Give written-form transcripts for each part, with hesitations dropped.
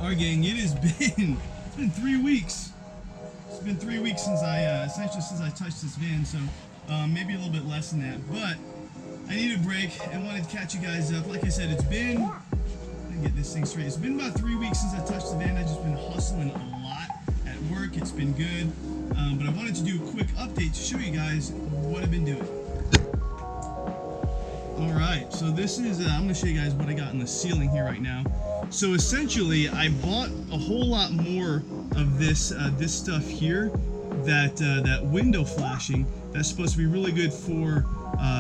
Alright gang, it's been 3 weeks. It's been 3 weeks since essentially since I touched this van, so maybe a little bit less than that. But I need a break and wanted to catch you guys up. Like I said, it's been, let me get this thing straight. It's been about 3 weeks since I touched the van. I've just been hustling a lot at work. It's been good, but I wanted to do a quick update to show you guys what I've been doing. Alright, so this is, I'm going to show you guys what I got in the ceiling here right now. So essentially, I bought a whole lot more of this this stuff here, that window flashing, that's supposed to be really good for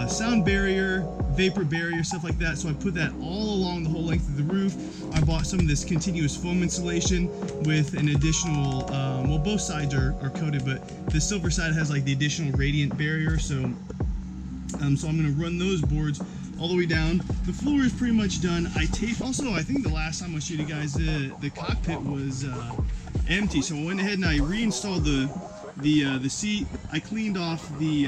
sound barrier, vapor barrier, stuff like that. So I put that all along the whole length of the roof. I bought some of this continuous foam insulation with an additional, well, both sides are coated, but the silver side has like the additional radiant barrier. So I'm going to run those boards all the way down. The floor is pretty much done. I taped, also I think the last time I showed you guys the cockpit was empty, so I went ahead and I reinstalled the seat. I cleaned off the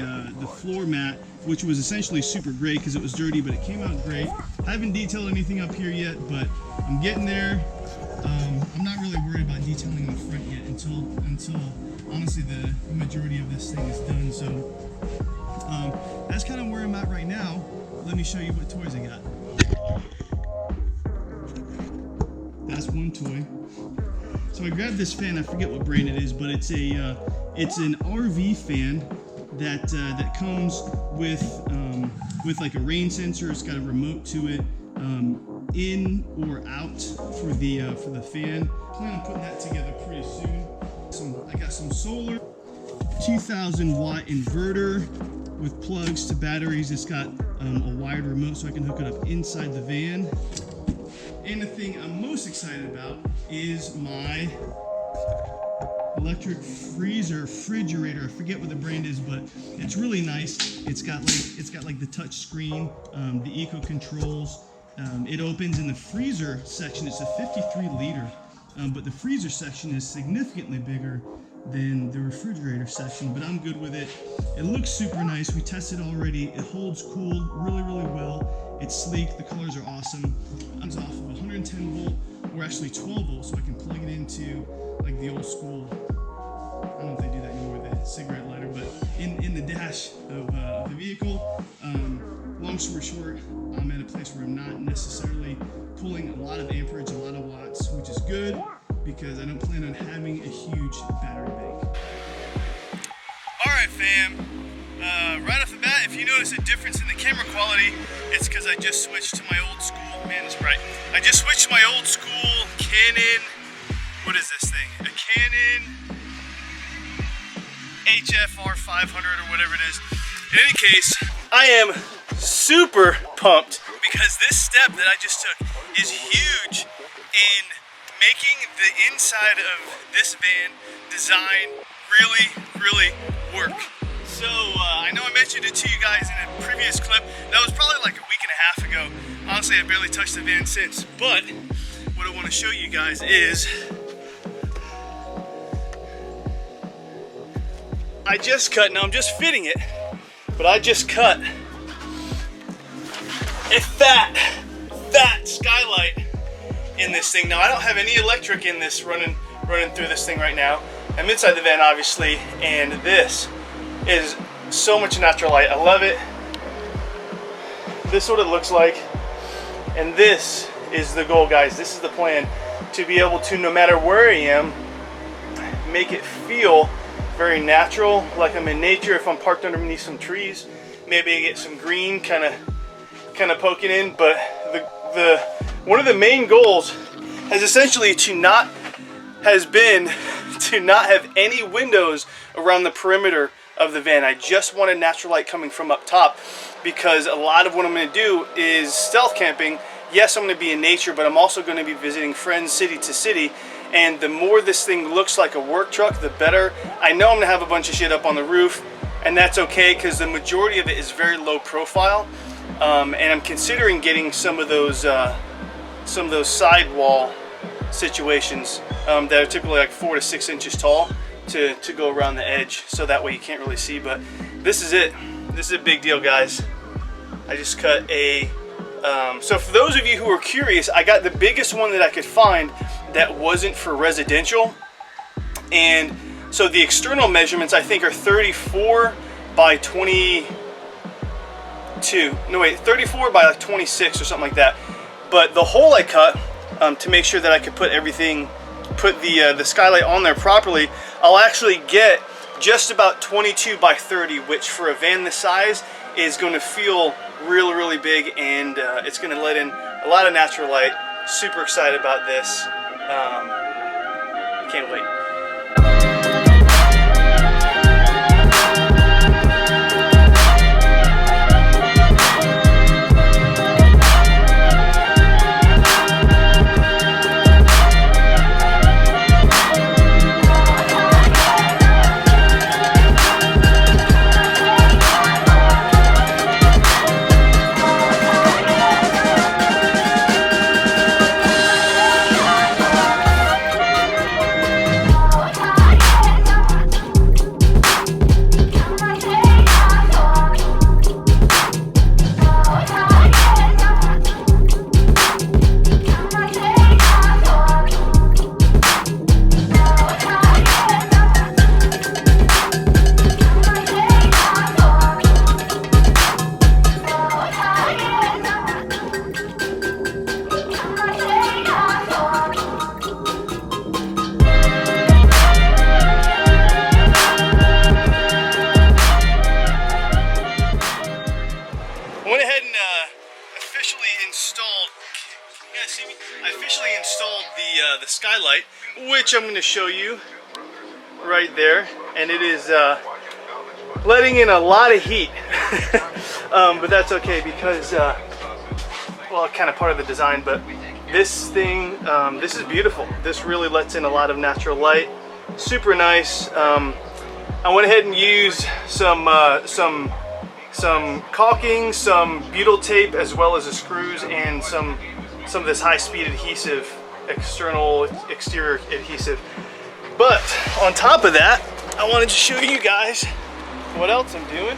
floor mat, which was essentially super great because it was dirty, but it came out great. I haven't detailed anything up here yet, but I'm getting there. I'm not really worried about detailing the front yet until honestly the majority of this thing is done. So that's kind of where I'm at right now. Let me show you what toys I got. That's one toy. So I grabbed this fan. I forget what brand it is, but it's an RV fan that comes with like a rain sensor. It's got a remote to it, in or out for the fan. I plan on putting that together pretty soon. I got some solar, 2,000 watt inverter with plugs to batteries. It's got a wired remote so I can hook it up inside the van. And the thing I'm most excited about is my electric refrigerator. I forget what the brand is, but it's really nice. It's got like the touch screen, the eco controls. It opens in the freezer section. It's a 53 liter, but the freezer section is significantly bigger than the refrigerator section, but I'm good with it. It looks super nice. We tested already. It holds cool really well. It's sleek. The colors are awesome. It's off of 110 volt or actually 12 volts, so I can plug it into like the old school, I don't know if they do that anymore, the cigarette lighter, but in the dash of the vehicle. Long story short, I'm at a place where I'm not necessarily pulling a lot of amperage, a lot of watts, which is good because I don't plan on having a huge battery bank. Alright fam, right off the bat, if you notice a difference in the camera quality, it's because I just switched to my old school, man it's bright, I just switched to my old school Canon, what is this thing, a Canon HFR 500 or whatever it is. In any case, I am super pumped because this step that I just took is huge in making the inside of this van design really work. So I know I mentioned it to you guys in a previous clip. That was probably like a week and a half ago. Honestly, I barely touched the van since. But what I want to show you guys is I just cut, now I'm just fitting it, but I just cut a fat skylight in this thing. Now I don't have any electric in this running through this thing right now. I'm inside the van obviously, and this is so much natural light. I love it. This is what it looks like, and this is the goal, guys. This is the plan, to be able to, no matter where I am, make it feel very natural, like I'm in nature. If I'm parked underneath some trees, maybe I get some green kind of poking in. But the one of the main goals has essentially been to not have any windows around the perimeter of the van. I just wanted natural light coming from up top, because a lot of what I'm going to do is stealth camping. Yes, I'm going to be in nature, but I'm also going to be visiting friends city to city. And the more this thing looks like a work truck, the better. I know I'm going to have a bunch of shit up on the roof, and that's okay because the majority of it is very low profile. And I'm considering getting some of those sidewall situations that are typically like 4 to 6 inches tall to go around the edge, so that way you can't really see. But this is it. This is a big deal, guys. I just cut a So for those of you who are curious, I got the biggest one that I could find that wasn't for residential. And so the external measurements I think are 34 by 22. No wait, 34 by like 26 or something like that. But the hole I cut to make sure that I could put everything, put the skylight on there properly, I'll actually get just about 22 by 30, which for a van this size is going to feel really, really big, and it's going to let in a lot of natural light. Super excited about this. Can't wait. The skylight, which I'm going to show you right there, and it is letting in a lot of heat. But that's okay because well, kind of part of the design. But this thing, this is beautiful. This really lets in a lot of natural light. Super nice. I went ahead and used some caulking, some butyl tape, as well as the screws, and some of this high-speed adhesive, exterior adhesive. But on top of that, I wanted to show you guys what else I'm doing.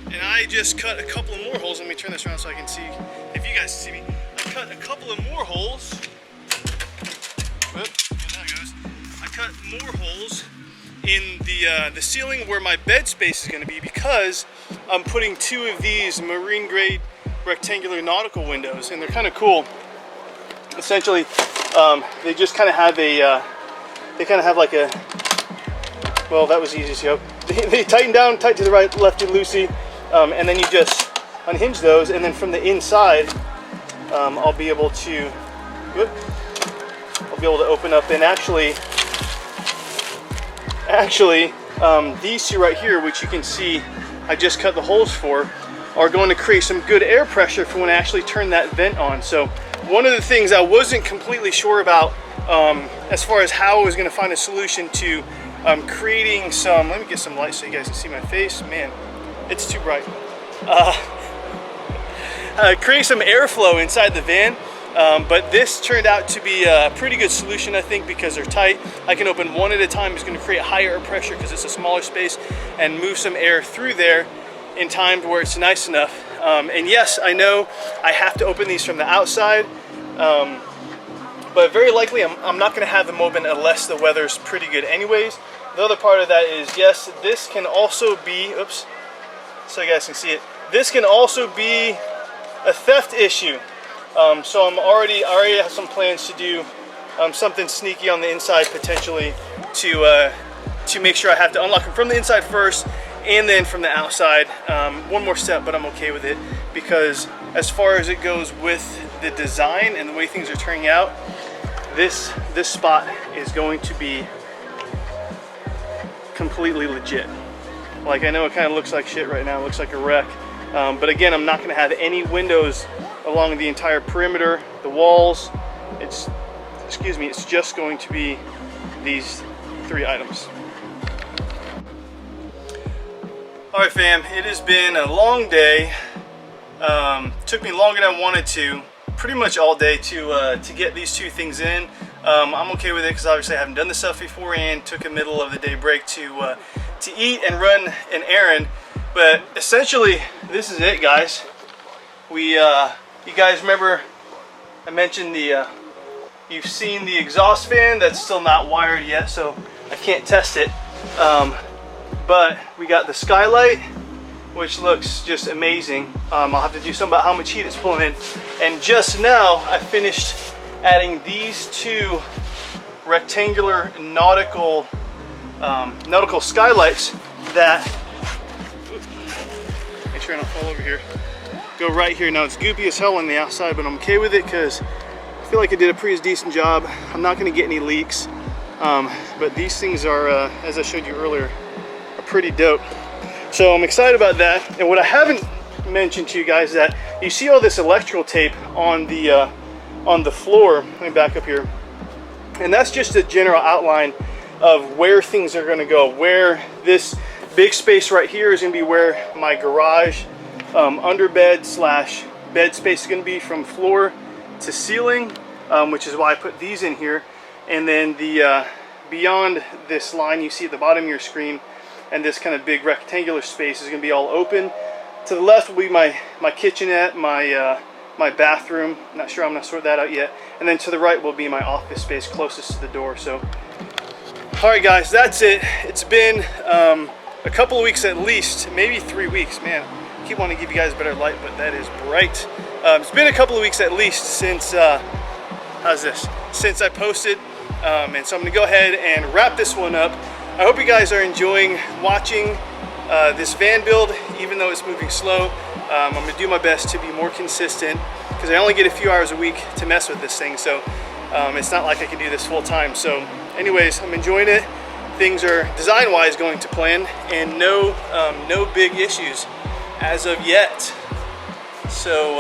And I just cut a couple of more holes. Let me turn this around so I can see if you guys see me. I cut a couple of more holes. Whoop, there that goes. I cut more holes in the ceiling where my bed space is going to be, because I'm putting 2 of these marine grade rectangular nautical windows, and they're kind of cool. Essentially, they just kind of have a, they kind of have like a, well, that was easy to see. They tighten down, tight to the right, lefty loosey, and then you just unhinge those, and then from the inside, I'll be able to, open up, and actually, these 2 right here, which you can see I just cut the holes for, are going to create some good air pressure for when I actually turn that vent on. So one of the things I wasn't completely sure about as far as how I was going to find a solution to creating some, let me get some light so you guys can see my face. Man, it's too bright. Create some airflow inside the van. But this turned out to be a pretty good solution, I think, because they're tight. I can open one at a time. It's going to create higher air pressure because it's a smaller space, and move some air through there in time to where it's nice enough. And yes, I know I have to open these from the outside, but very likely I'm not going to have them open unless the weather's pretty good anyways. The other part of that is, yes, this can also be, oops, so you guys can see it, this can also be a theft issue. So I already have some plans to do something sneaky on the inside potentially to make sure I have to unlock them from the inside first and then from the outside. One more step, but I'm okay with it, because as far as it goes with the design and the way things are turning out, this spot is going to be completely legit. Like, I know it kind of looks like shit right now, it looks like a wreck, but again, I'm not going to have any windows along the entire perimeter, the walls. It's just going to be these 3 items. All right, fam, it has been a long day. Took me longer than I wanted to, pretty much all day to get these 2 things in. I'm okay with it because obviously I haven't done this stuff before, and took a middle of the day break to eat and run an errand. But essentially, this is it, guys. You guys remember I mentioned the You've seen the exhaust fan that's still not wired yet, so I can't test it. But we got the skylight, which looks just amazing. I'll have to do something about how much heat it's pulling in. And just now, I finished adding these two rectangular nautical skylights that, make sure I don't fall over here, go right here. Now it's goopy as hell on the outside, but I'm okay with it because I feel like I did a pretty decent job. I'm not going to get any leaks, but these things are, as I showed you earlier, are pretty dope. So I'm excited about that. And what I haven't mentioned to you guys is that you see all this electrical tape on the floor. Let me back up here. And that's just a general outline of where things are going to go. Where this big space right here is going to be where my garage underbed slash bed space is going to be from floor to ceiling, which is why I put these in here. And then the beyond this line you see at the bottom of your screen, and this kind of big rectangular space is going to be all open. To the left will be my kitchenette, my bathroom. Not sure I'm going to sort that out yet. And then to the right will be my office space closest to the door. So, all right, guys, that's it. It's been a couple of weeks at least, maybe 3 weeks. Man, I keep wanting to give you guys better light, but that is bright. It's been a couple of weeks at least since since I posted, and so I'm going to go ahead and wrap this one up. I hope you guys are enjoying watching this van build, even though it's moving slow. I'm going to do my best to be more consistent because I only get a few hours a week to mess with this thing, so it's not like I can do this full time. So anyways, I'm enjoying it. Things are design-wise going to plan, and no big issues as of yet. So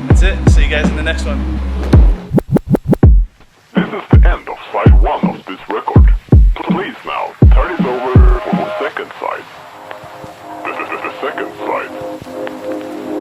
that's it. See you guys in the next one. This is the end of side 1 of this record. Please now, turn it over for the second side. The second side.